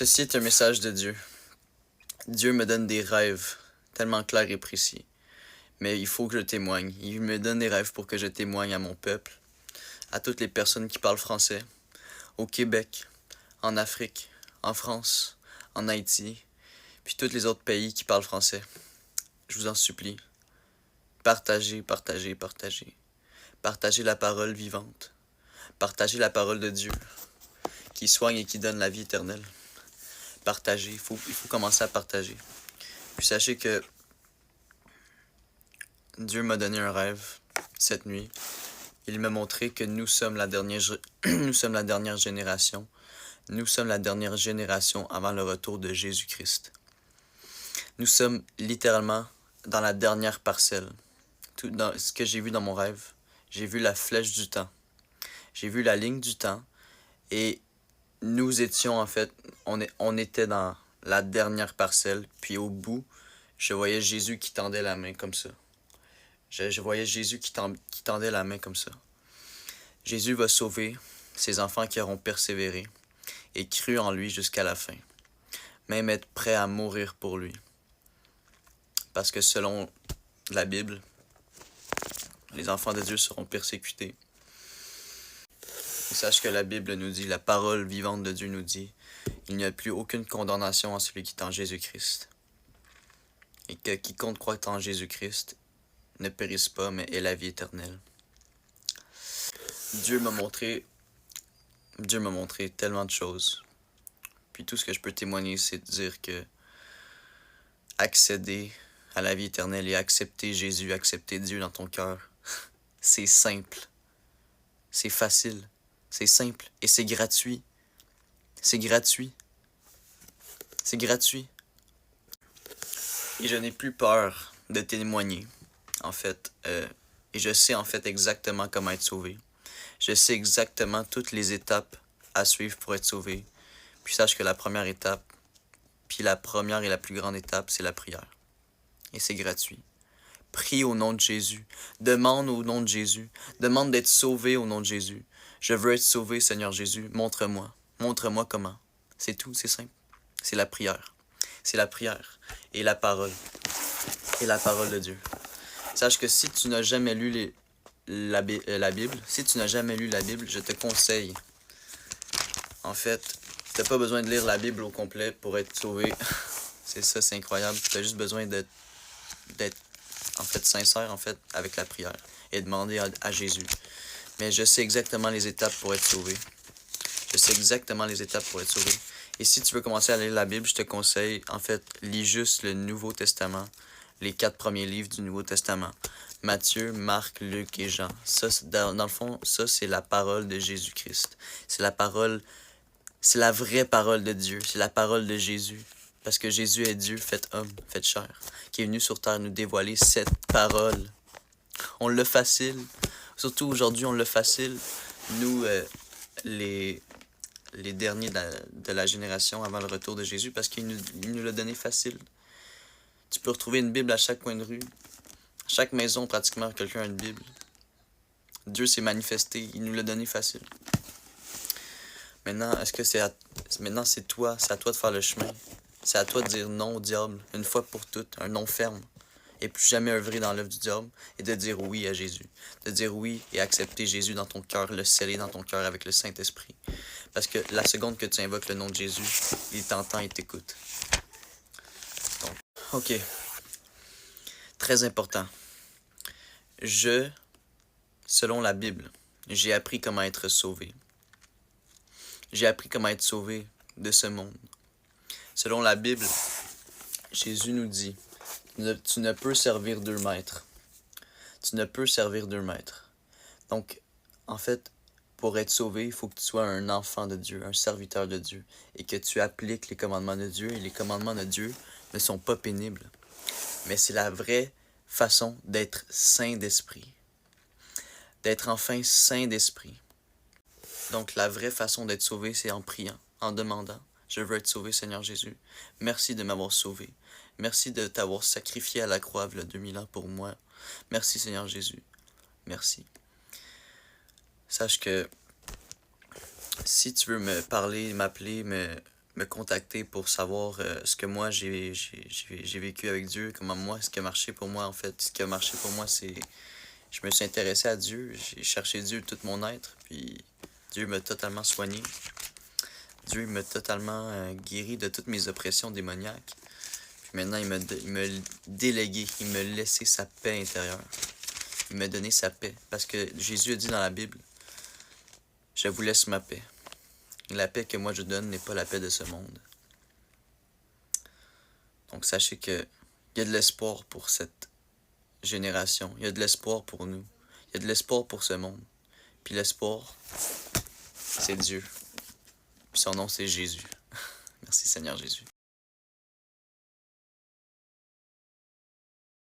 Ceci est un message de Dieu. Dieu me donne des rêves tellement clairs et précis. Mais il faut que je témoigne. Il me donne des rêves pour que je témoigne à mon peuple, à toutes les personnes qui parlent français, au Québec, en Afrique, en France, en Haïti, puis tous les autres pays qui parlent français. Je vous en supplie, partagez, partagez, partagez. Partagez la parole vivante. Partagez la parole de Dieu, qui soigne et qui donne la vie éternelle. Partagez, il faut commencer à partager. Puis sachez que Dieu m'a donné un rêve cette nuit. Il m'a montré que nous sommes la dernière génération. Nous sommes la dernière génération avant le retour de Jésus-Christ. Nous sommes littéralement dans la dernière parcelle. Tout dans ce que j'ai vu dans mon rêve, j'ai vu la flèche du temps. J'ai vu la ligne du temps et nous étions en fait, on était dans la dernière parcelle, puis au bout, je voyais Jésus qui tendait la main comme ça. Je voyais Jésus qui tendait la main comme ça. Jésus va sauver ses enfants qui auront persévéré et cru en lui jusqu'à la fin, même être prêt à mourir pour lui. Parce que selon la Bible, les enfants de Dieu seront persécutés. Et sache que la Bible nous dit, la parole vivante de Dieu nous dit, il n'y a plus aucune condamnation à celui qui est en Jésus-Christ. Et que quiconque croit en Jésus-Christ ne périsse pas, mais ait la vie éternelle. Dieu m'a montré tellement de choses. Puis tout ce que je peux témoigner, c'est de dire que accéder à la vie éternelle et accepter Jésus, accepter Dieu dans ton cœur, c'est simple. C'est facile. C'est simple. Et c'est gratuit. C'est gratuit. C'est gratuit. Et je n'ai plus peur de témoigner, en fait. Et je sais en fait exactement comment être sauvé. Je sais exactement toutes les étapes à suivre pour être sauvé. Puis sache que la première étape, puis la première et la plus grande étape, c'est la prière. Et c'est gratuit. Prie au nom de Jésus. Demande au nom de Jésus. Demande d'être sauvé au nom de Jésus. Je veux être sauvé, Seigneur Jésus. Montre-moi. Montre-moi comment. C'est tout, c'est simple. C'est la prière. C'est la prière et la parole. Et la parole de Dieu. Sache que si tu n'as jamais lu la Bible, si tu n'as jamais lu la Bible, je te conseille. En fait, tu n'as pas besoin de lire la Bible au complet pour être sauvé. C'est ça, c'est incroyable. Tu as juste besoin d'être en fait sincère en fait avec la prière et demander à Jésus. Mais je sais exactement les étapes pour être sauvé. Je sais exactement les étapes pour être sauvé. Et si tu veux commencer à lire la Bible, je te conseille, en fait, lis juste le Nouveau Testament, les 4 premiers livres du Nouveau Testament. Matthieu, Marc, Luc et Jean. Ça, dans le fond, ça, c'est la parole de Jésus-Christ. C'est la parole, c'est la vraie parole de Dieu. C'est la parole de Jésus. Parce que Jésus est Dieu, fait homme, fait chair, qui est venu sur terre nous dévoiler cette parole. On l'a facile. Surtout aujourd'hui, on l'a facile. Nous, les derniers de la génération avant le retour de Jésus, parce qu'il nous l'a donné facile. Tu peux retrouver une Bible à chaque coin de rue. À chaque maison, pratiquement, quelqu'un a une Bible. Dieu s'est manifesté, il nous l'a donné facile. Maintenant, maintenant c'est à toi de faire le chemin. C'est à toi de dire non au diable, une fois pour toutes, un non ferme. Et plus jamais œuvrer dans l'œuvre du diable, et de dire oui à Jésus. De dire oui et accepter Jésus dans ton cœur, le sceller dans ton cœur avec le Saint-Esprit. Parce que la seconde que tu invoques le nom de Jésus, il t'entend et t'écoute. Donc, ok. Très important. Selon la Bible, j'ai appris comment être sauvé. J'ai appris comment être sauvé de ce monde. Selon la Bible, Jésus nous dit, tu ne peux servir 2 maîtres. Tu ne peux servir 2 maîtres. Donc, en fait, pour être sauvé, il faut que tu sois un enfant de Dieu, un serviteur de Dieu, et que tu appliques les commandements de Dieu. Et les commandements de Dieu ne sont pas pénibles. Mais c'est la vraie façon d'être saint d'esprit. D'être enfin saint d'esprit. Donc, la vraie façon d'être sauvé, c'est en priant, en demandant. Je veux être sauvé, Seigneur Jésus. Merci de m'avoir sauvé. Merci de t'avoir sacrifié à la croix il y a 2000 ans pour moi. Merci, Seigneur Jésus. Merci. Sache que si tu veux me parler, m'appeler, me contacter pour savoir ce que moi j'ai vécu avec Dieu, comment moi, ce qui a marché pour moi en fait. Ce qui a marché pour moi, c'est je me suis intéressé à Dieu, j'ai cherché Dieu tout mon être, puis Dieu m'a totalement soigné. Dieu m'a totalement guéri de toutes mes oppressions démoniaques. Puis maintenant, il m'a délégué, il m'a laissé sa paix intérieure. Il m'a donné sa paix. Parce que Jésus a dit dans la Bible, je vous laisse ma paix. La paix que moi je donne n'est pas la paix de ce monde. Donc sachez que il y a de l'espoir pour cette génération. Il y a de l'espoir pour nous. Il y a de l'espoir pour ce monde. Puis l'espoir, c'est Dieu. Puis son nom, c'est Jésus. Merci Seigneur Jésus.